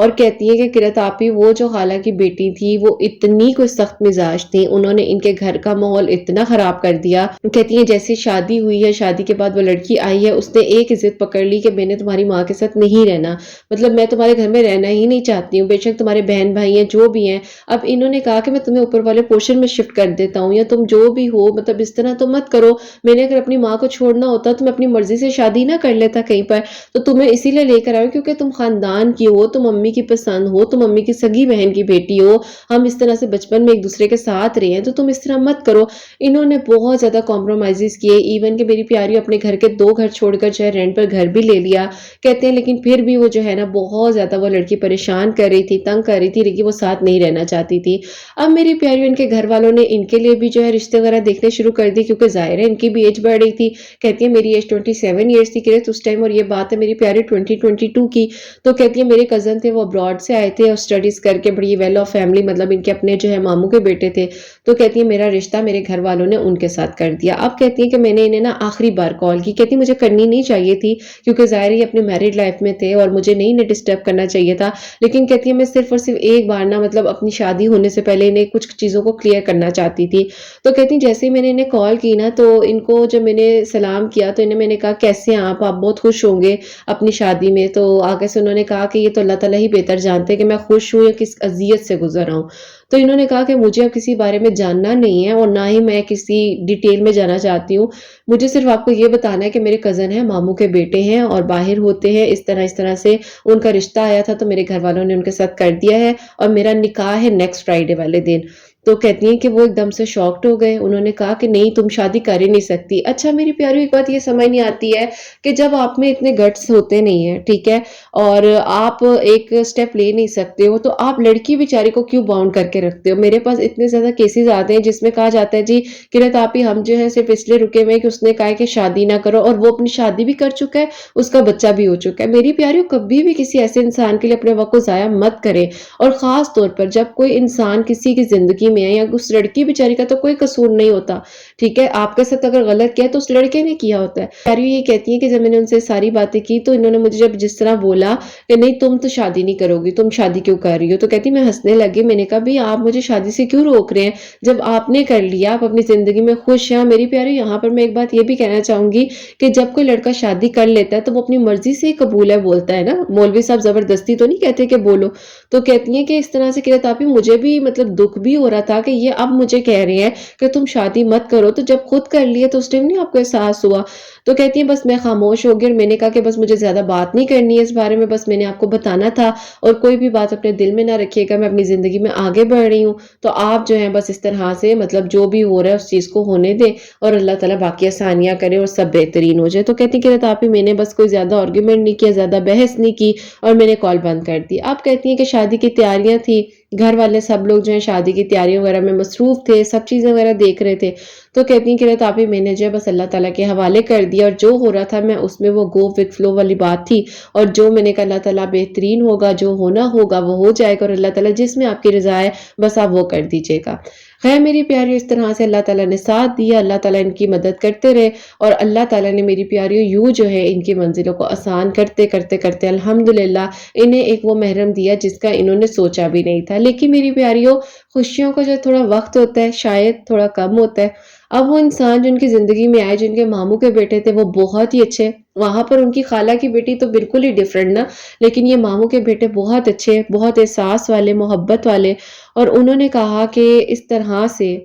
اور کہتی ہیں کہ قرۃ آپی وہ جو خالہ کی بیٹی تھی وہ اتنی کوئی سخت مزاج تھی، انہوں نے ان کے گھر کا ماحول اتنا خراب کر دیا۔ کہتی ہیں جیسے شادی ہوئی ہے، شادی کے بعد وہ لڑکی آئی ہے، اس نے ایک ضد پکڑ لی کہ میں نے تمہاری ماں کے ساتھ نہیں رہنا، مطلب میں تمہارے گھر میں رہنا ہی نہیں چاہتی ہوں، بے شک تمہارے بہن بھائی ہیں جو بھی ہیں۔ اب انہوں نے کہا کہ میں تمہیں اوپر والے پورشن میں شفٹ کر دیتا ہوں، یا تم جو بھی ہو مطلب اس طرح تو مت کرو، میں نے اگر اپنی ماں کو چھوڑنا ہوتا تو میں اپنی مرضی سے شادی نہ کر لیتا کہیں پر، تو تمہیں اسی لیے لے کر آؤ کیونکہ تم خاندان کی ہو، تم امی کی پسند ہو، تم امی کی سگی بہن کی بیٹی ہو، ہم اس طرح سے بچپن میں ایک دوسرے کے ساتھ رہے ہیں تو تم اس طرح مت کرو۔ انہوں نے بہت زیادہ کمپرومائزز کیے، ایون کہ میری پیاری اپنے گھر کے 2 گھر چھوڑ کر چاہے رینٹ پر گھر بھی لے لیا، کہتے ہیں لیکن پھر بھی وہ جو ہے نا بہت زیادہ وہ لڑکی پریشان کر رہی تھی، تنگ کر رہی تھی، لیکن وہ ساتھ نہیں رہنا چاہتی تھی۔ اب میری پیاری ان کے گھر والوں نے ان کے لیے بھی جو ہے رشتے وغیرہ دیکھنے شروع کر دی، کیونکہ ظاہر ہے ان کی بھی ایج بڑھ رہی تھی۔ کہتی ہے میری ایج 27 ایئرس تھی کہ اس ٹائم، اور یہ بات ہے میری پیاری 2022 کی۔ تو کہتی ہے میرے کزن تھے، وہ ابراڈ سے آئے تھے اور اسٹڈیز کر کے، بڑی ویل آف فیملی، مطلب ان کے اپنے جو ہے ماموں کے بیٹے تھے۔ تو کہتی ہے میرا رشتہ میرے گھر والوں نے ان کے ساتھ کر دیا۔ اب کہتی ہے کہ میں نے انہیں نا آخری بار کال کی، کہتی مجھے کرنی نہیں چاہیے تھی کیونکہ ظاہر ہی اپنے میرڈ لائف میں تھے اور مجھے نہیں انہیں ڈسٹرب کرنا چاہیے تھا، لیکن کہتی ہے میں صرف اور صرف ایک بار نا مطلب اپنی شادی ہونے سے پہلے انہیں کچھ چیزوں کو کلیئر کرنا چاہتی تھی۔ تو کہتی ہیں جیسے ہی میں نے انہیں کال کی نا تو ان کو جب میں نے سلام کیا تو انہیں میں نے کہا کیسے ہیں آپ بہت خوش ہوں گے اپنی شادی میں، تو آگے سے انہوں نے کہا کہ یہ تو اللہ تعالیٰ ہی بہتر جانتے ہیں کہ میں خوش ہوں یا کس اذیت سے گزر رہا ہوں۔ تو انہوں نے کہا کہ مجھے اب کسی بارے میں جاننا نہیں ہے اور نہ ہی میں کسی ڈیٹیل میں جانا چاہتی ہوں، مجھے صرف آپ کو یہ بتانا ہے کہ میرے کزن ہیں، ماموں کے بیٹے ہیں اور باہر ہوتے ہیں، اس طرح سے ان کا رشتہ آیا تھا تو میرے گھر والوں نے ان کے ساتھ کر دیا ہے اور میرا نکاح ہے نیکسٹ فرائیڈے والے دن۔ تو کہتی ہیں کہ وہ ایک دم سے شاکڈ ہو گئے، انہوں نے کہا کہ نہیں تم شادی کر ہی نہیں سکتی۔ اچھا میری پیاری ایک بات یہ سمجھ نہیں آتی ہے کہ جب آپ میں اتنے گٹس ہوتے نہیں ہیں، ٹھیک ہے، اور آپ ایک سٹیپ لے نہیں سکتے ہو تو آپ لڑکی بیچاری کو کیوں باؤنڈ کر کے رکھتے ہو؟ میرے پاس اتنے زیادہ کیسز آتے ہیں جس میں کہا جاتا ہے جی قرۃ آپی ہم جو ہے صرف اس لیے رکے ہوئے کہ اس نے کہا کہ شادی نہ کرو، اور وہ اپنی شادی بھی کر چکا ہے، اس کا بچہ بھی ہو چکا ہے۔ میری پیاریوں کبھی بھی کسی ایسے انسان کے لیے اپنے وقت کو ضائع مت کرے، اور خاص طور پر جب کوئی انسان کسی کی زندگی میں ہے، یا اس لڑکی بیچاری کا تو کوئی قصور نہیں ہوتا، ٹھیک ہے، آپ کے ساتھ اگر غلط کیا ہے تو اس لڑکے نے کیا ہوتا ہے۔ پیاری یہ کہتی ہیں کہ جب میں نے ان سے ساری باتیں کی تو انہوں نے مجھے جب جس طرح بولا کہ نہیں تم تو شادی نہیں کرو گی، تم شادی کیوں کر رہی ہو، تو کہتی میں ہنسنے لگی، میں نے کہا بھی آپ مجھے شادی سے کیوں روک رہے ہیں جب آپ نے کر لیا، آپ اپنی زندگی میں خوش ہیں۔ میری پیاری یہاں پر میں ایک بات یہ بھی کہنا چاہوں گی کہ جب کوئی لڑکا شادی کر لیتا ہے تو وہ اپنی مرضی سے قبول ہے بولتا ہے نا، مولوی صاحب زبردستی تو نہیں کہتے کہ بولو۔ تو کہتی ہیں کہ اس طرح سے قرۃ آپی مجھے بھی مطلب دکھ بھی ہو رہا تھا کہ یہ اب مجھے کہہ رہے ہیں کہ تم شادی مت کرو، تو جب خود کر لیے تو اس ٹائم نہیں آپ کو احساس ہوا؟ تو کہتی ہیں بس میں خاموش ہو گئی اور میں نے کہا کہ بس مجھے زیادہ بات نہیں کرنی ہے اس بارے میں، بس میں نے آپ کو بتانا تھا، اور کوئی بھی بات اپنے دل میں نہ رکھیے گا، میں اپنی زندگی میں آگے بڑھ رہی ہوں، تو آپ جو ہیں بس اس طرح سے مطلب جو بھی ہو رہا ہے اس چیز کو ہونے دیں اور اللہ تعالیٰ باقی آسانیاں کرے اور سب بہترین ہو جائے۔ تو کہتی کہ آپ ہی میں نے بس کوئی زیادہ آرگیومنٹ نہیں کیا، زیادہ بحث نہیں کی اور میں نے کال بند کر دی۔ آپ کہتی ہیں کہ شادی کی تیاریاں تھی، گھر والے سب لوگ جو ہیں شادی کی تیاریوں وغیرہ میں مصروف تھے، سب چیزیں وغیرہ دیکھ رہے تھے، تو کہتی ہیں کہ آپ ہی میں نے جو ہے بس اللہ تعالیٰ کے حوالے کر دیا، اور جو ہو رہا تھا میں اس میں وہ گو وتھ فلو والی بات تھی، اور جو میں نے کہا اللہ تعالیٰ بہترین ہوگا، جو ہونا ہوگا وہ ہو جائے گا، اور اللہ تعالیٰ جس میں آپ کی رضا ہے بس آپ وہ کر دیجیے گا۔ خیر میری پیاری اس طرح سے اللہ تعالیٰ نے ساتھ دیا، اللہ تعالیٰ ان کی مدد کرتے رہے، اور اللہ تعالیٰ نے میری پیاریوں یوں جو ہے ان کی منزلوں کو آسان کرتے کرتے کرتے الحمدللہ انہیں ایک وہ محرم دیا جس کا انہوں نے سوچا بھی نہیں تھا۔ لیکن میری پیاریوں خوشیوں کا جو تھوڑا وقت ہوتا ہے شاید تھوڑا کم ہوتا ہے۔ اب وہ انسان جو ان کی زندگی میں آئے، جن کے ماموں کے بیٹے تھے، وہ بہت ہی اچھے، وہاں پر ان کی خالہ کی بیٹی تو بالکل ہی ڈیفرنٹ نا، لیکن یہ ماموں کے بیٹے بہت اچھے، بہت احساس والے، محبت والے، اور انہوں نے کہا کہ اس طرح سے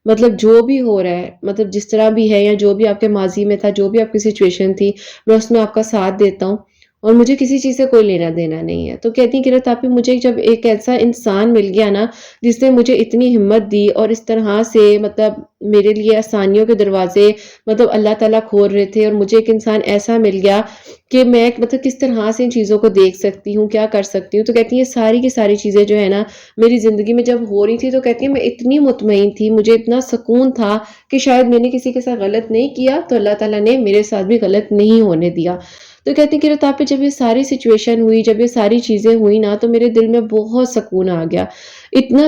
مطلب جو بھی ہو رہا ہے، مطلب جس طرح بھی ہے یا جو بھی آپ کے ماضی میں تھا، جو بھی آپ کی سچویشن تھی، میں اس میں آپ کا ساتھ دیتا ہوں اور مجھے کسی چیز سے کوئی لینا دینا نہیں ہے۔ تو کہتی ہیں کہ آپ مجھے جب ایک ایسا انسان مل گیا نا جس نے مجھے اتنی ہمت دی اور اس طرح سے مطلب میرے لیے آسانیوں کے دروازے مطلب اللہ تعالیٰ کھول رہے تھے، اور مجھے ایک انسان ایسا مل گیا کہ میں مطلب کس طرح سے ان چیزوں کو دیکھ سکتی ہوں، کیا کر سکتی ہوں۔ تو کہتی ہیں ساری کی ساری چیزیں جو ہے نا میری زندگی میں جب ہو رہی تھی تو کہتی ہیں میں اتنی مطمئن تھی، مجھے اتنا سکون تھا کہ شاید میں نے کسی کے ساتھ غلط نہیں کیا تو اللہ تعالیٰ نے میرے ساتھ بھی غلط نہیں ہونے دیا۔ تو کہتی ہیں کہ آپ جب یہ ساری سچویشن ہوئی، جب یہ ساری چیزیں ہوئی نا، تو میرے دل میں بہت سکون آ گیا، اتنا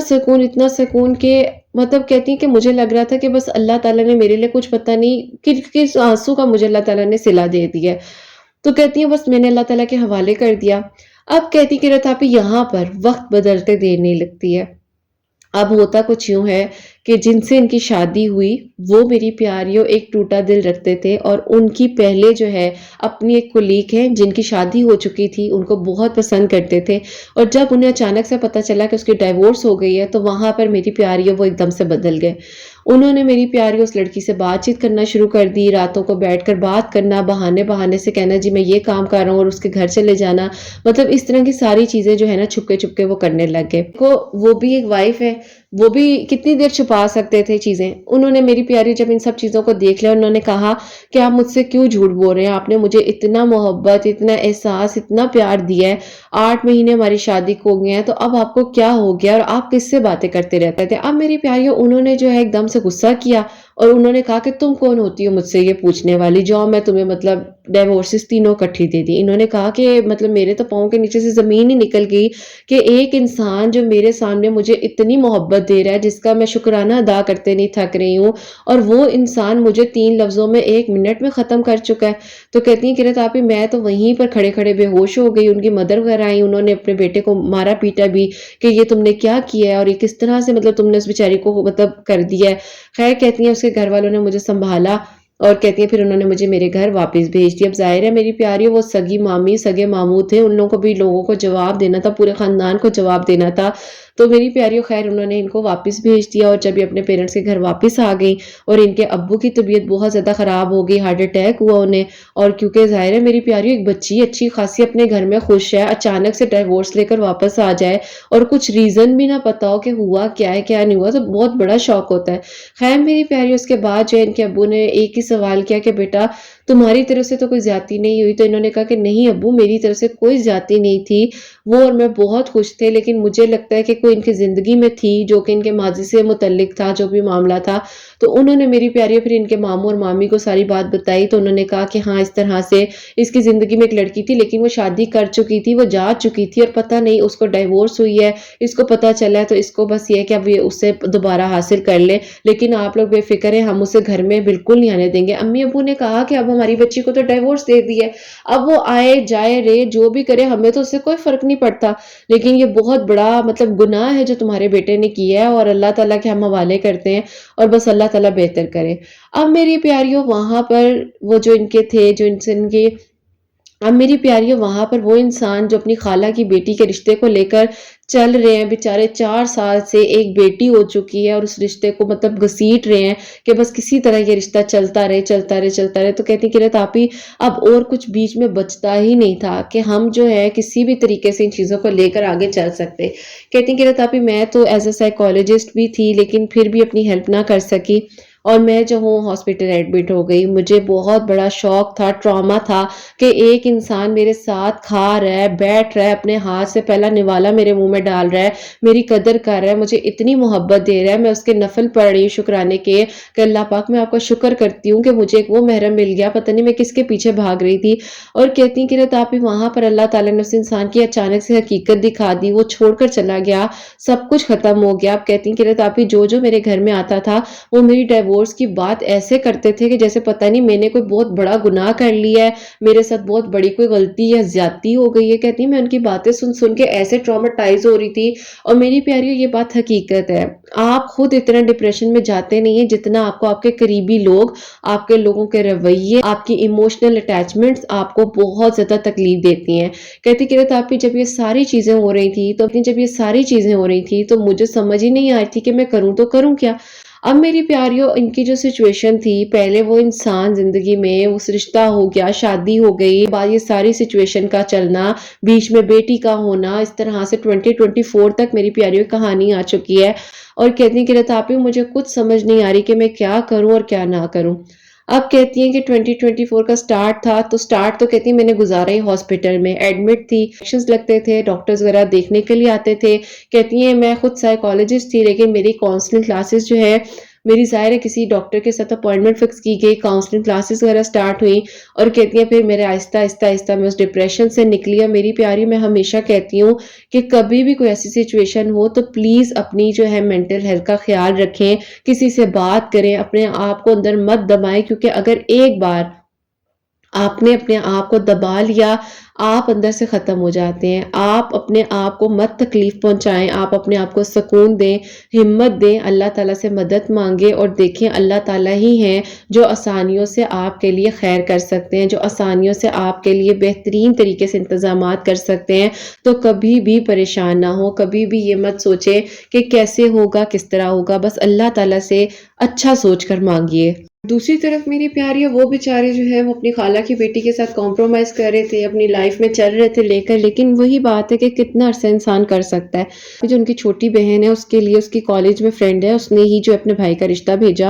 سکون کہ مطلب کہتی ہیں کہ مجھے لگ رہا تھا کہ بس اللہ تعالیٰ نے میرے لیے کچھ پتہ نہیں کس آنسو کا مجھے اللہ تعالیٰ نے صلہ دے دیا ہے۔ تو کہتی ہیں بس میں نے اللہ تعالیٰ کے حوالے کر دیا۔ اب کہتی کہ رتاپی یہاں پر وقت بدلتے دیر نہیں لگتی ہے۔ اب ہوتا کچھ یوں ہے کہ جن سے ان کی شادی ہوئی وہ میری پیاریوں ایک ٹوٹا دل رکھتے تھے، اور ان کی پہلے جو ہے اپنی ایک کولیگ ہے جن کی شادی ہو چکی تھی، ان کو بہت پسند کرتے تھے، اور جب انہیں اچانک سے پتہ چلا کہ اس کی ڈائیورس ہو گئی ہے تو وہاں پر میری پیاریوں وہ ایک دم سے بدل گئے۔ انہوں نے میری پیاری اس لڑکی سے بات چیت کرنا شروع کر دی، راتوں کو بیٹھ کر بات کرنا، بہانے بہانے سے کہنا جی میں یہ کام کر رہا ہوں، اور اس کے گھر چلے جانا، مطلب اس طرح کی ساری چیزیں جو ہے نا چھپکے چھپکے وہ کرنے لگ گئے۔ وہ بھی ایک وائف ہے، وہ بھی کتنی دیر چھپا سکتے تھے چیزیں۔ انہوں نے میری پیاری جب ان سب چیزوں کو دیکھ لیا، انہوں نے کہا کہ آپ مجھ سے کیوں جھوٹ بول رہے ہیں، آپ نے مجھے اتنا محبت، اتنا احساس، اتنا پیار دیا ہے، 8 مہینے ہماری شادی کو ہو گئے ہیں، تو اب آپ کو کیا ہو گیا اور آپ کس سے باتیں کرتے رہتے تھے۔ اب میری پیاریوں انہوں نے جو ہے ایک دم سے غصہ کیا، اور انہوں نے کہا کہ تم کون ہوتی ہو مجھ سے یہ پوچھنے والی، جو میں تمہیں مطلب ڈیورسز تینوں کٹھی دے دی۔ انہوں نے کہا کہ مطلب میرے تو پاؤں کے نیچے سے زمین ہی نکل گئی کہ ایک انسان جو میرے سامنے مجھے اتنی محبت دے رہا ہے، جس کا میں شکرانہ ادا کرتے نہیں تھک رہی ہوں، اور وہ انسان مجھے 3 لفظوں میں 1 منٹ میں ختم کر چکا ہے۔ تو کہتی ہیں کہ رتاپی میں تو وہیں پر کھڑے کھڑے بے ہوش ہو گئی۔ ان کی مدر وغیرہ آئی، انہوں نے اپنے بیٹے کو مارا پیٹا بھی کہ یہ تم نے کیا کیا ہے، اور یہ کس طرح سے مطلب تم نے اس بیچاری کو مطلب کر دیا ہے۔ خیر کہتی ہیں اس کے گھر والوں نے مجھے سنبھالا، اور کہتی ہیں پھر انہوں نے مجھے میرے گھر واپس بھیج دیا۔ اب ظاہر ہے میری پیاری وہ سگی مامی سگے ماموں تھے، ان لوگوں کو بھی لوگوں کو جواب دینا تھا، پورے خاندان کو جواب دینا تھا۔ تو میری پیاریوں خیر انہوں نے ان کو واپس بھیج دیا، اور جب یہ اپنے پیرنٹس کے گھر واپس آ گئی اور ان کے ابو کی طبیعت بہت زیادہ خراب ہو گئی، ہارٹ اٹیک ہوا انہیں، اور کیونکہ ظاہر ہے میری پیاریوں ایک بچی اچھی خاصی اپنے گھر میں خوش ہے، اچانک سے ڈائیورس لے کر واپس آ جائے اور کچھ ریزن بھی نہ پتا ہو کہ ہوا کیا ہے کیا نہیں ہوا، تو بہت بڑا شوق ہوتا ہے۔ خیر میری پیاری اس کے بعد جو ہے ان کے ابو نے ایک ہی سوال کیا کہ بیٹا تمہاری طرف سے تو کوئی زیادتی نہیں ہوئی؟ تو انہوں نے کہا کہ نہیں ابو میری طرف سے کوئی زیادتی نہیں تھی، وہ اور میں بہت خوش تھے، لیکن مجھے لگتا ہے کہ کوئی ان کی زندگی میں تھی جو کہ ان کے ماضی سے متعلق تھا، جو بھی معاملہ تھا۔ تو انہوں نے میری پیاری پھر ان کے ماموں اور مامی کو ساری بات بتائی، تو انہوں نے کہا کہ ہاں اس طرح سے اس کی زندگی میں ایک لڑکی تھی، لیکن وہ شادی کر چکی تھی، وہ جا چکی تھی، اور پتہ نہیں اس کو ڈائیورس ہوئی ہے، اس کو پتہ چلا ہے، تو اس کو بس یہ ہے کہ اب یہ اسے دوبارہ حاصل کر لے، لیکن آپ لوگ بے فکر ہیں، ہم اسے گھر میں بالکل نہیں آنے دیں گے۔ امی ابو نے کہا کہ اب ہماری بچی کو تو ڈائیورس دے دی ہے، اب وہ آئے جائے رے جو بھی کرے ہمیں تو اس سے کوئی فرق نہیں پڑتا، لیکن یہ بہت بڑا مطلب گناہ ہے جو تمہارے بیٹے نے کیا ہے، اور اللہ تعالیٰ کے ہم حوالے کرتے ہیں، اور بس اللہ تعالیٰ بہتر کرے۔ اب میری پیاریوں وہاں پر وہ جو ان کے تھے جو ان سے ان کے اب میری پیاریوں وہاں پر وہ انسان جو اپنی خالہ کی بیٹی کے رشتے کو لے کر چل رہے ہیں، بیچارے 4 سال سے ایک بیٹی ہو چکی ہے اور اس رشتے کو مطلب گھسیٹ رہے ہیں کہ بس کسی طرح یہ رشتہ چلتا رہے چلتا رہے چلتا رہے۔ تو کہتی کہ رتاپی اب اور کچھ بیچ میں بچتا ہی نہیں تھا کہ ہم جو ہے کسی بھی طریقے سے ان چیزوں کو لے کر آگے چل سکتے۔ کہتی کہ رتاپی میں تو ایز اے سائیکالوجسٹ بھی تھی، لیکن پھر بھی اپنی ہیلپ نہ کر سکی، اور میں جو ہوں ہاسپٹل ایڈمٹ ہو گئی۔ مجھے بہت بڑا شوق تھا، ٹراما تھا کہ ایک انسان میرے ساتھ کھا رہا ہے، بیٹھ رہا ہے، اپنے ہاتھ سے پہلا نوالا میرے منہ میں ڈال رہا ہے، میری قدر کر رہا ہے، مجھے اتنی محبت دے رہا ہے، میں اس کے نفل پڑھ رہی ہوں شکرانے کے کہ اللہ پاک میں آپ کا شکر کرتی ہوں کہ مجھے ایک وہ محرم مل گیا، پتہ نہیں میں کس کے پیچھے بھاگ رہی تھی۔ اور کہتی ہیں کہ رتاپی وہاں پر اللہ تعالیٰ نے اس انسان کی اچانک سے حقیقت دکھا دی، وہ چھوڑ کر چلا گیا، سب کچھ ختم ہو گیا۔ اب کہتی ہیں کہ رتاپی جو جو میرے گھر میں آتا تھا وہ میری ڈائیورس کی بات ایسے کرتے تھے کہ جیسے پتہ نہیں میں نے کوئی بہت بڑا گناہ کر لیا ہے، میرے ساتھ بہت بڑی کوئی غلطی یا زیادتی ہو گئی ہے۔ کہتی میں ان کی باتیں سن سن کے ایسے ٹرامیٹائز ہو رہی تھی، اور میری پیاریوں یہ بات حقیقت ہے، آپ خود اتنا ڈپریشن میں جاتے نہیں ہیں جتنا آپ کو آپ کے قریبی لوگ، آپ کے لوگوں کے رویے، آپ کی ایموشنل اٹیچمنٹس آپ کو بہت زیادہ تکلیف دیتی ہیں۔ کہتی کہ رتاپی جب یہ ساری چیزیں ہو رہی تھی تو مجھے سمجھ ہی نہیں آئی تھی کہ میں کروں تو کروں کیا۔ اب میری پیاریوں ان کی جو سچویشن تھی، پہلے وہ انسان زندگی میں اس رشتہ ہو گیا، شادی ہو گئی، بعد یہ ساری سچویشن کا چلنا، بیچ میں بیٹی کا ہونا، اس طرح سے 2024 تک میری پیاریوں کہانی آ چکی ہے۔ اور کہتی ہیں کہ رتاپی مجھے کچھ سمجھ نہیں آ رہی کہ میں کیا کروں اور کیا نہ کروں۔ اب کہتی ہیں کہ 2024 کا سٹارٹ تھا، تو سٹارٹ تو کہتی ہیں میں نے گزارا ہی ہاسپٹل میں، ایڈمٹ تھی، انجیکشنز لگتے تھے، ڈاکٹرز وغیرہ دیکھنے کے لیے آتے تھے۔ کہتی ہیں میں خود سائیکالوجسٹ تھی، لیکن میری کاؤنسلنگ کلاسز جو ہے میری ظاہر ہے کسی ڈاکٹر کے ساتھ اپوائنٹمنٹ فکس کی گئی، کاؤنسلنگ کلاسز وغیرہ سٹارٹ ہوئی، اور کہتی ہیں پھر میرے آہستہ آہستہ آہستہ میں اس ڈپریشن سے نکلی۔ اور میری پیاری میں ہمیشہ کہتی ہوں کہ کبھی بھی کوئی ایسی سچویشن ہو تو پلیز اپنی جو ہے مینٹل ہیلتھ کا خیال رکھیں، کسی سے بات کریں، اپنے آپ کو اندر مت دبائیں، کیونکہ اگر ایک بار آپ نے اپنے آپ کو دبا لیا، آپ اندر سے ختم ہو جاتے ہیں۔ آپ اپنے آپ کو مت تکلیف پہنچائیں، آپ اپنے آپ کو سکون دیں، ہمت دیں، اللہ تعالیٰ سے مدد مانگیں اور دیکھیں اللہ تعالیٰ ہی ہیں جو آسانیوں سے آپ کے لیے خیر کر سکتے ہیں، جو آسانیوں سے آپ کے لیے بہترین طریقے سے انتظامات کر سکتے ہیں۔ تو کبھی بھی پریشان نہ ہو، کبھی بھی یہ مت سوچیں کہ کیسے ہوگا، کس طرح ہوگا، بس اللہ تعالیٰ سے اچھا سوچ کر مانگیے۔ دوسری طرف میری پیاری وہ بیچارے جو ہیں وہ اپنی خالہ کی بیٹی کے ساتھ کمپرومائز کر رہے تھے، اپنی لائف میں چل رہے تھے لے کر، لیکن وہی بات ہے کہ کتنا عرصہ انسان کر سکتا ہے۔ جو ان کی چھوٹی بہن ہے اس کے لیے اس کی کالج میں فرینڈ ہے، اس نے ہی جو اپنے بھائی کا رشتہ بھیجا،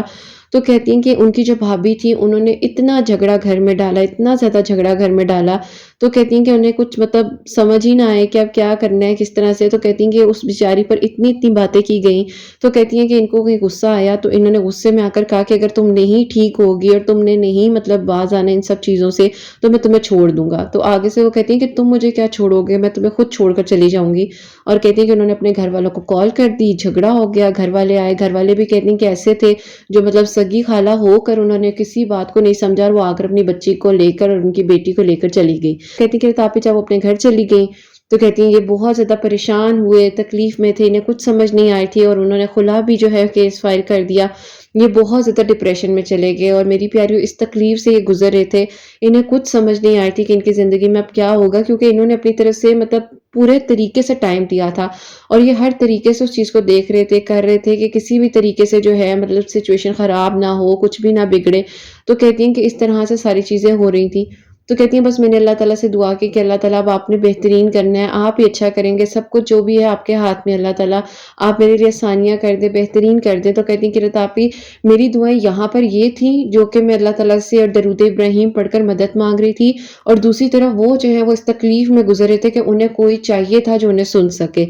تو کہتی ہیں کہ ان کی جو بھابھی تھی انہوں نے اتنا جھگڑا گھر میں ڈالا، اتنا زیادہ جھگڑا گھر میں ڈالا، تو کہتی ہیں کہ انہیں کچھ مطلب سمجھ ہی نہ آئے کہ اب کیا کرنا ہے کس طرح سے۔ تو کہتی ہیں کہ اس بیچاری پر اتنی اتنی باتیں کی گئیں، تو کہتی ہیں کہ ان کو کہیں غصہ آیا تو انہوں نے غصے میں آ کر کہا کہ اگر تم نہیں ٹھیک ہوگی اور تم نے نہیں مطلب باز آنا ان سب چیزوں سے تو میں تمہیں چھوڑ دوں گا۔ تو آگے سے وہ کہتی ہیں کہ تم مجھے کیا چھوڑو گے، میں تمہیں خود چھوڑ کر چلی جاؤں گی۔ اور کہتی ہیں کہ انہوں نے اپنے گھر والوں کو کال کر دی، جھگڑا ہو گیا، گھر والے آئے، گھر والے بھی کہتی ہیں کہ ایسے تھے جو مطلب سگی خالہ ہو کر انہوں نے کسی بات کو نہیں سمجھا، اور وہ آ کر اپنی بچی کو لے کر اور ان کی بیٹی کو لے کر چلی گئی۔ کہتی کہ تاپی جب وہ اپنے گھر چلی گئی تو کہتی ہیں یہ بہت زیادہ پریشان ہوئے، تکلیف میں تھے، انہیں کچھ سمجھ نہیں آئی تھی، اور انہوں نے خلا بھی جو ہے کیس فائل کر دیا۔ یہ بہت زیادہ ڈپریشن میں چلے گئے، اور میری پیاریوں اس تکلیف سے یہ گزر رہے تھے، انہیں کچھ سمجھ نہیں آئی تھی کہ ان کی زندگی میں اب کیا ہوگا، کیونکہ انہوں نے اپنی طرف سے مطلب پورے طریقے سے ٹائم دیا تھا، اور یہ ہر طریقے سے اس چیز کو دیکھ رہے تھے، کر رہے تھے کہ کسی بھی طریقے سے جو ہے مطلب سچویشن خراب نہ ہو، کچھ بھی نہ بگڑے۔ تو کہتی ہیں کہ اس طرح سے ساری چیزیں ہو رہی تھی۔ تو کہتی ہیں بس میں نے اللہ تعالیٰ سے دعا کی کہ اللہ تعالیٰ اب آپ نے بہترین کرنا ہے، آپ ہی اچھا کریں گے، سب کچھ جو بھی ہے آپ کے ہاتھ میں، اللہ تعالیٰ آپ میرے لیے آسانیاں کر دیں، بہترین کر دیں۔ تو کہتی ہیں کہ رتاپی میری دعائیں یہاں پر یہ تھیں جو کہ میں اللہ تعالیٰ سے اور درود ابراہیم پڑھ کر مدد مانگ رہی تھی، اور دوسری طرف وہ جو ہے وہ اس تکلیف میں گزر رہے تھے کہ انہیں کوئی چاہیے تھا جو انہیں سن سکے۔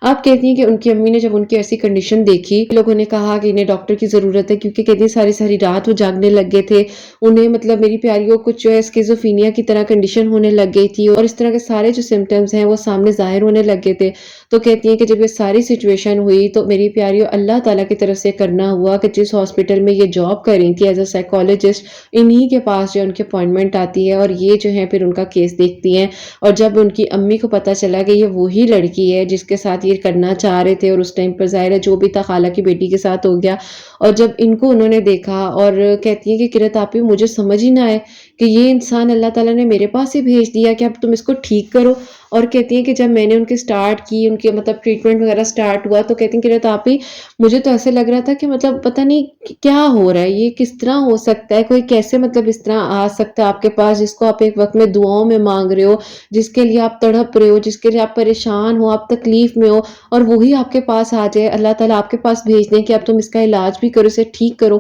آپ کہتی ہیں کہ ان کی امی نے جب ان کی ایسی کنڈیشن دیکھی، لوگوں نے کہا کہ انہیں ڈاکٹر کی ضرورت ہے، کیونکہ کہتی ہیں ساری ساری رات وہ جاگنے لگ گئے تھے، انہیں مطلب میری پیاریوں کچھ جو ہے اسکیزوفینیا کی طرح کنڈیشن ہونے لگ گئی تھی، اور اس طرح کے سارے جو سمٹمز ہیں وہ سامنے ظاہر ہونے لگ گئے تھے۔ تو کہتی ہیں کہ جب یہ ساری سچویشن ہوئی تو میری پیاریوں اللہ تعالیٰ کی طرف سے کرنا ہوا کہ جس ہاسپٹل میں یہ جاب کر رہی تھی ایز اے سائیکالوجسٹ، انہی کے پاس جو ان کی اپوائنٹمنٹ آتی ہے، اور یہ جو ہے پھر ان کا کیس دیکھتی ہیں، اور جب ان کی امی کو پتہ چلا کہ یہ وہی لڑکی ہے جس کے ساتھ یہ کرنا چاہ رہے تھے، اور اس ٹائم پر ظاہر ہے جو بھی تھا خالہ کی بیٹی کے ساتھ ہو گیا، اور جب ان کو انہوں نے دیکھا، اور کہتی ہیں کہ قرت آپی مجھے سمجھ ہی نہ آئے کہ یہ انسان اللہ تعالیٰ نے میرے پاس ہی بھیج دیا کہ اب تم اس کو ٹھیک کرو۔ اور کہتی ہیں کہ جب میں نے ان کی سٹارٹ کی، ان کے مطلب ٹریٹمنٹ وغیرہ سٹارٹ ہوا، تو کہتی ہیں قرت آپی مجھے تو ایسے لگ رہا تھا کہ مطلب پتہ نہیں کیا ہو رہا ہے، یہ کس طرح ہو سکتا ہے، کوئی کیسے مطلب اس طرح آ سکتا ہے آپ کے پاس جس کو آپ ایک وقت میں دعاؤں میں مانگ رہے ہو، جس کے لیے آپ تڑپ رہے ہو، جس کے لیے آپ پریشان ہو، آپ تکلیف میں ہو، اور وہی آپ کے پاس آ جائے، اللہ تعالیٰ آپ کے پاس بھیج دیں کہ اب تم اس کا علاج بھی کرو، اسے ٹھیک کرو۔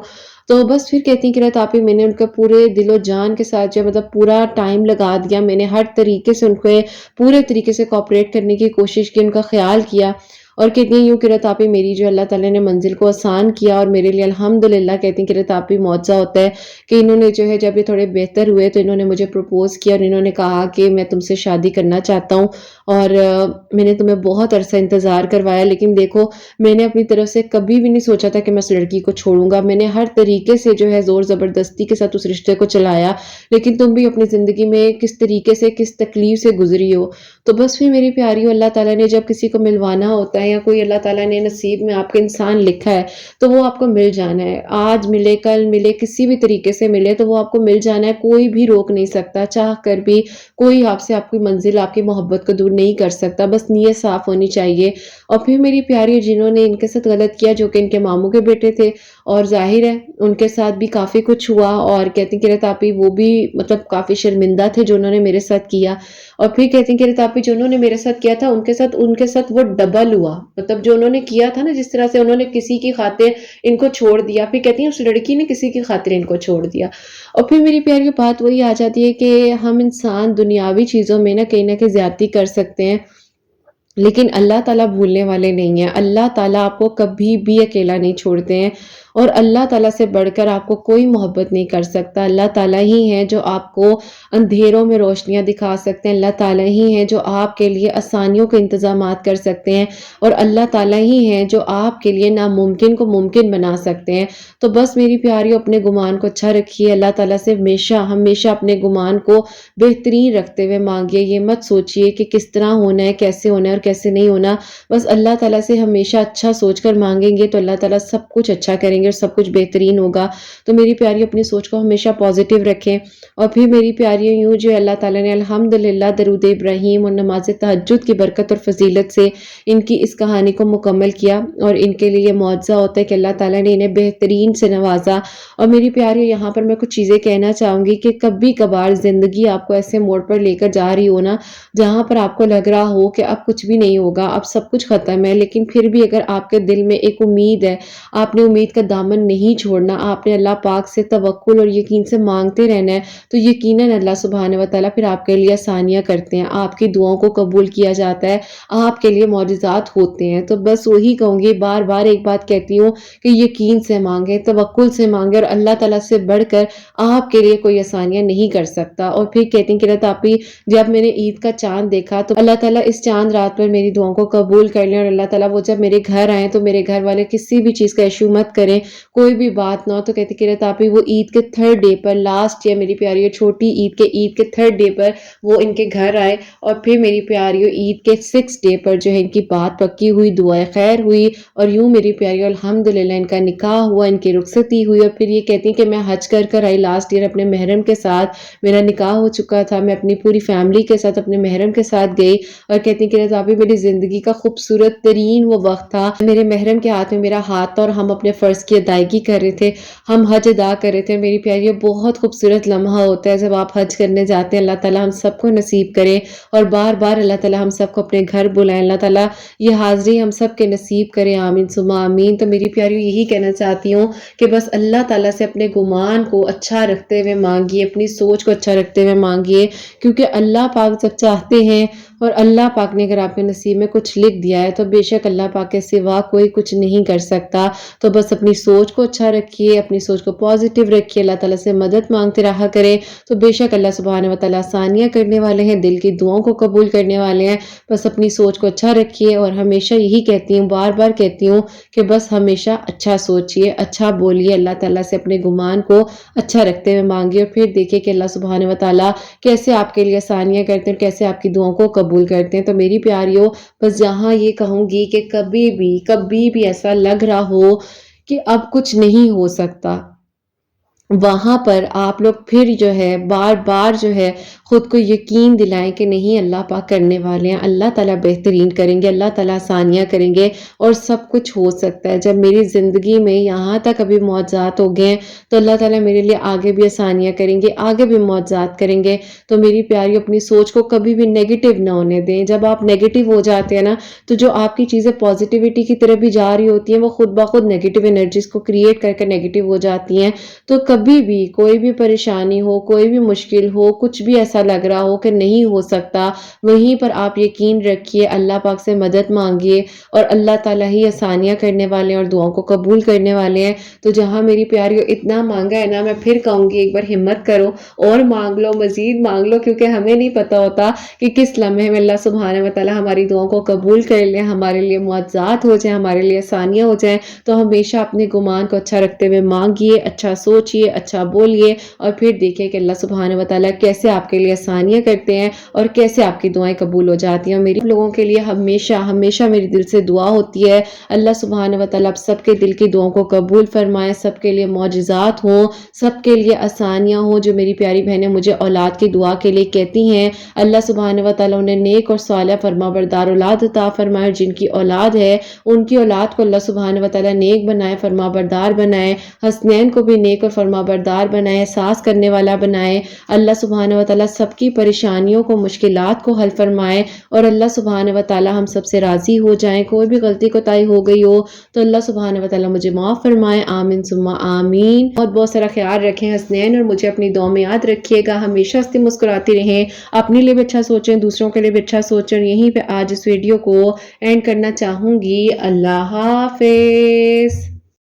تو بس پھر کہتی ہیں کہ رات آپی میں نے ان کا پورے دل و جان کے ساتھ جو مطلب پورا ٹائم لگا دیا، میں نے ہر طریقے سے ان کو پورے طریقے سے کوآپریٹ کرنے کی کوشش کی، ان کا خیال کیا، اور کہتی ہیں یوں کہ رات آپی میری جو اللہ تعالیٰ نے منزل کو آسان کیا، اور میرے لیے الحمدللہ کہتی ہیں کہ رات آپی معجزہ ہوتا ہے کہ انہوں نے جو ہے جب یہ تھوڑے بہتر ہوئے تو انہوں نے مجھے پروپوز کیا، اور انہوں نے کہا کہ میں تم سے شادی کرنا چاہتا ہوں، اور میں نے تمہیں بہت عرصہ انتظار کروایا، لیکن دیکھو میں نے اپنی طرف سے کبھی بھی نہیں سوچا تھا کہ میں اس لڑکی کو چھوڑوں گا، میں نے ہر طریقے سے جو ہے زور زبردستی کے ساتھ اس رشتے کو چلایا، لیکن تم بھی اپنی زندگی میں کس طریقے سے کس تکلیف سے گزری ہو۔ تو بس پھر میری پیاری اللہ تعالیٰ نے جب کسی کو ملوانا ہوتا ہے، یا کوئی اللہ تعالیٰ نے نصیب میں آپ کا انسان لکھا ہے تو وہ آپ کو مل جانا ہے، آج ملے کل ملے کسی بھی طریقے سے ملے تو وہ آپ کو مل جانا ہے، کوئی بھی روک نہیں سکتا، چاہ کر بھی کوئی آپ سے آپ کی منزل آپ کی محبت کو دور نہیں کر سکتا، بس نیت صاف ہونی چاہیے۔ اور پھر میری پیاری جنہوں نے ان کے ساتھ غلط کیا جو کہ ان کے ماموں کے بیٹے تھے، اور ظاہر ہے ان کے ساتھ بھی کافی کچھ ہوا، اور کہتی ہیں کہ رتاپی وہ بھی مطلب کافی شرمندہ تھے جو انہوں نے میرے ساتھ کیا، اور پھر کہتی ہیں کہ رتاپی جو انہوں نے میرے ساتھ کیا تھا ان کے ساتھ وہ ڈبل ہوا، مطلب جو انہوں نے کیا تھا نا، جس طرح سے انہوں نے کسی کی خاطر ان کو چھوڑ دیا، پھر کہتی ہیں اس لڑکی نے کسی کی خاطر ان کو چھوڑ دیا۔ اور پھر میری پیاری بات وہی آ جاتی ہے کہ ہم انسان دنیاوی چیزوں میں نہ کہیں زیادتی کر سکتے ہیں، لیکن اللہ تعالیٰ بھولنے والے نہیں ہیں، اللہ تعالیٰ آپ کو کبھی بھی اکیلا نہیں چھوڑتے ہیں، اور اللہ تعالیٰ سے بڑھ کر آپ کو کوئی محبت نہیں کر سکتا۔ اللہ تعالیٰ ہی ہیں جو آپ کو اندھیروں میں روشنیاں دکھا سکتے ہیں، اللہ تعالیٰ ہی ہیں جو آپ کے لیے آسانیوں کے انتظامات کر سکتے ہیں، اور اللہ تعالیٰ ہی ہیں جو آپ کے لیے ناممکن کو ممکن بنا سکتے ہیں۔ تو بس میری پیاریوں، اپنے گمان کو اچھا رکھیے، اللہ تعالیٰ سے ہمیشہ ہمیشہ اپنے گمان کو بہترین رکھتے ہوئے مانگیے۔ یہ مت سوچیے کہ کس طرح ہونا ہے، کیسے ہونا ہے اور کیسے نہیں ہونا۔ بس اللہ تعالیٰ سے ہمیشہ اچھا سوچ کر مانگیں گے تو اللہ تعالیٰ سب کچھ اچھا کریں گے اور سب کچھ بہترین ہوگا۔ تو میری پیاری اپنی سوچ کو ہمیشہ پازیٹیو رکھیں۔ اور پھر میری پیاریوں، یوں جو اللہ تعالیٰ نے الحمدللہ درود ابراہیم اور نماز تہجد کی برکت اور فضیلت سے ان کی اس کہانی کو مکمل کیا، اور ان کے لیے یہ معجزہ ہوتا ہے کہ اللہ تعالیٰ نے انہیں بہترین سے نوازا۔ اور میری پیاریوں، یہاں پر میں کچھ چیزیں کہنا چاہوں گی کہ کبھی کبھار زندگی آپ کو ایسے موڑ پر لے کر جا رہی ہو نا، جہاں پر آپ کو لگ رہا ہو کہ اب کچھ بھی نہیں ہوگا، اب سب کچھ ختم ہے، لیکن پھر بھی اگر آپ کے دل میں ایک امید ہے، آپ نے امید کا دامن نہیں چھوڑنا، آپ نے اللہ پاک سے توکل اور یقین سے مانگتے رہنا ہے، تو یقیناً اللہ سبحانہ و تعالیٰ پھر آپ کے لیے آسانیاں کرتے ہیں، آپ کی دعاؤں کو قبول کیا جاتا ہے، آپ کے لیے معجزات ہوتے ہیں۔ تو بس وہی کہوں گی، بار بار ایک بات کہتی ہوں کہ یقین سے مانگیں، توکل سے مانگیں، اور اللہ تعالیٰ سے بڑھ کر آپ کے لیے کوئی آسانیاں نہیں کر سکتا۔ اور پھر کہتی ہیں کہ اللہ تعالیٰ، جب میں نے عید کا چاند دیکھا تو اللہ تعالیٰ اس چاند رات پر میری دعاؤں کو قبول کر لیں، اور اللہ تعالیٰ وہ جب میرے گھر آئیں تو میرے گھر والے کسی بھی چیز کا ایشو مت کریں، کوئی بھی بات نہ ہو۔ تو کہتی کہ اللہ تعالیٰ وہ عید کے تھرڈ ڈے پر، لاسٹ یا میری پیاری چھوٹی عید کے تھرڈ ڈے پر وہ ان کے گھر آئے، اور پھر میری پیاریوں عید کے 6 ڈے پر جو ہے ان کی بات پکی ہوئی، دعائیں خیر ہوئی، اور یوں میری پیاریوں الحمدللہ ان کا نکاح ہوا، ان کی رخصتی ہوئی۔ اور پھر یہ کہتی ہیں کہ میں حج کر آئی لاسٹ ایئر اپنے محرم کے ساتھ، میرا نکاح ہو چکا تھا، میں اپنی پوری فیملی کے ساتھ اپنے محرم کے ساتھ گئی، اور کہتی ہیں کہ رضابی میری زندگی کا خوبصورت ترین وہ وقت تھا، میرے محرم کے ہاتھ میں میرا ہاتھ تھا اور ہم اپنے فرض کی ادائیگی کر رہے تھے، ہم حج ادا کر رہے تھے۔ میری پیاری بہت خوبصورت لمحہ ہوتا ہے جب آپ حج کرنے جاتے ہیں، اللہ تعالیٰ ہم سب کو نصیب کرے، اور بار بار اللہ تعالیٰ ہم سب کو اپنے گھر بلائیں، اللہ تعالیٰ یہ حاضری ہم سب کے نصیب کرے، آمین ثم آمین۔ تو میری پیاری یہی کہنا چاہتی ہوں کہ بس اللہ تعالیٰ سے اپنے گمان کو اچھا رکھتے ہوئے مانگیے، اپنی سوچ کو اچھا رکھتے ہوئے مانگیے، کیونکہ اللہ پاک جب چاہتے ہیں، اور اللہ پاک نے اگر آپ کے نصیب میں کچھ لکھ دیا ہے تو بے شک اللہ پاک کے سوا کوئی کچھ نہیں کر سکتا۔ تو بس اپنی سوچ کو اچھا رکھیے، اپنی سوچ کو پازیٹیو رکھیے، اللہ تعالیٰ سے مدد مانگتے رہا کریں، تو بے شک اللہ سبحانہ و تعالیٰ آسانیاں کرنے والے ہیں، دل کی دعاؤں کو قبول کرنے والے ہیں۔ بس اپنی سوچ کو اچھا رکھیے، اور ہمیشہ یہی کہتی ہوں، بار بار کہتی ہوں کہ بس ہمیشہ اچھا سوچیے، اچھا بولیے، اللہ تعالیٰ سے اپنے گمان کو اچھا رکھتے ہوئے مانگیے، اور پھر دیکھیے کہ اللہ سبحانہ و تعالیٰ کیسے آپ کے لیے آسانیاں کرتے ہیں، کیسے آپ کی دعاؤں کو قبول کرتے ہیں۔ تو میری پیاریوں، بس جہاں یہ کہوں گی کہ کبھی بھی ایسا لگ رہا ہو کہ اب کچھ نہیں ہو سکتا، وہاں پر آپ لوگ پھر جو ہے بار بار جو ہے خود کو یقین دلائیں کہ نہیں، اللہ پاک کرنے والے ہیں، اللہ تعالیٰ بہترین کریں گے، اللہ تعالیٰ آسانیاں کریں گے، اور سب کچھ ہو سکتا ہے۔ جب میری زندگی میں یہاں تک ابھی معجزات ہو گئے ہیں تو اللہ تعالیٰ میرے لیے آگے بھی آسانیاں کریں گے، آگے بھی معجزات کریں گے۔ تو میری پیاری اپنی سوچ کو کبھی بھی نیگیٹو نہ ہونے دیں۔ جب آپ نیگیٹو ہو جاتے ہیں نا، تو جو آپ کی چیزیں پازیٹیوٹی کی طرف بھی جا رہی ہوتی ہیں، وہ خود بخود نیگیٹو انرجیز کو کریٹ کر کے نیگیٹو ہو جاتی ہیں۔ تو کبھی بھی کوئی بھی پریشانی ہو، کوئی بھی مشکل ہو، کچھ بھی ایسا لگ رہا ہو کہ نہیں ہو سکتا، وہیں پر آپ یقین رکھیے، اللہ پاک سے مدد مانگیے، اور اللہ تعالیٰ ہی آسانیاں کرنے والے ہیں اور دعاؤں کو قبول کرنے والے ہیں۔ تو جہاں میری پیاریوں اتنا مانگا ہے نا، میں پھر کہوں گی ایک بار ہمت کرو اور مانگ لو، مزید مانگ لو، کیونکہ ہمیں نہیں پتا ہوتا کہ کس لمحے میں اللہ سبحانہ و تعالیٰ ہماری دعاؤں کو قبول کر لے، ہمارے لیے معجزات ہو جائیں، ہمارے لیے آسانیاں ہو جائیں۔ تو ہمیشہ اپنے گمان کو اچھا رکھتے ہوئے مانگیے، اچھا سوچیے، اچھا بولیے، اور پھر دیکھیے کہ اللہ سبحانہ و تعالیٰ کیسے آپ کے لیے آسانیاں کرتے ہیں اور کیسے آپ کی دعائیں قبول ہو جاتی ہیں۔ میری لوگوں کے لیے ہمیشہ میری دل سے دعا ہوتی ہے، اللہ سبحانہ و تعالیٰ آپ سب کے دل کی دعاؤں کو قبول فرمائے، سب کے لیے معجزات ہوں، سب کے لیے آسانیاں ہوں۔ جو میری پیاری بہنیں مجھے اولاد کی دعا کے لیے کہتی ہیں، اللہ سبحانہ و تعالیٰ انہیں نیک اور صالح فرما بردار اولاد عطا فرمائے، اور جن کی اولاد ہے ان کی اولاد کو اللہ سبحانہ و تعالیٰ نیک بنائے، فرما بردار بنائے، حسنین کو بھی نیک اور فرما بردار بنائے، احساس کرنے والا بنائے۔ اللہ سبحانہ و تعالیٰ سب کی پریشانیوں کو، مشکلات کو حل فرمائے، اور اللہ سبحانہ و تعالیٰ ہم سب سے راضی ہو جائیں۔ کوئی بھی غلطی کوتاہی ہو گئی ہو تو اللہ سبحانہ و تعالیٰ مجھے معاف فرمائے، آمین ثم آمین۔ بہت سارا خیال رکھیں حسنین، اور مجھے اپنی دعا میں یاد رکھیے گا، ہمیشہ ہنستی مسکراتی رہیں، اپنے لیے بھی اچھا سوچیں، دوسروں کے لیے بھی اچھا سوچیں۔ یہیں پہ آج اس ویڈیو کو اینڈ کرنا چاہوں گی۔ اللہ حافظ۔